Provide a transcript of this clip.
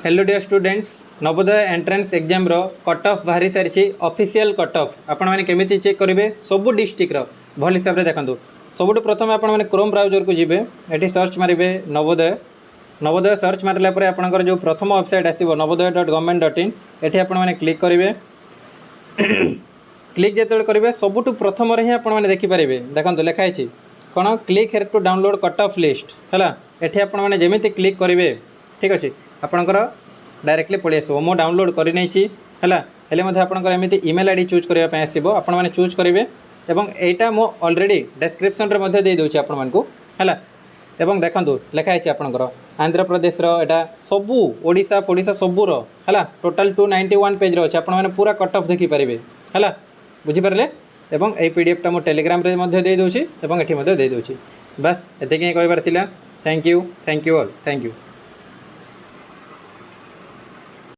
Hello dear students Navodaya entrance exam रो cut off बाहरी सारी ऑफिशियल कट ऑफ आपण मैंने केमिति चेक करेंगे सबू डिस्ट्रिक्ट भल हिसाब से देखो सबुठ प्रथम आपण मैंने क्रोम ब्राउजर को जीवे ये सर्च मारे नवोदय नवोदय सर्च मारला आपंकर जो प्रथम वेबसाइट आसो नवोदय.gov.in ये आपने क्लिक करेंगे क्लिक जो करेंगे सबुठ प्रथम ही आपने देखिपारे देखो लिखाई कौन click here to download cut off list है ये आपने जमी क्लिक करेंगे ठीक अच्छे आपणकर डायरेक्टली पलि आसो मो डाउनलोड करनी है आपंकर एमती इमेल आईडी चूज करने आसो आपण मैंने चूज करेंगे एवं यहाँ मो अलरेडी डेस्क्रिप्शन रे दे दूँ आपण है एवं देखो लिखाई आपंकर आंध्र प्रदेश एटा सबू ओडिशा फोडिशा सबूर है टोटाल 291 पेज अच्छे आपने पूरा कट ऑफ देखिपारे है बुझीपारे एवं ये पीडीएफ टा मो टेलीग्राम रे दे दूँ एवं ये दे दूँ बस एतिक कहबार thank you all thank you.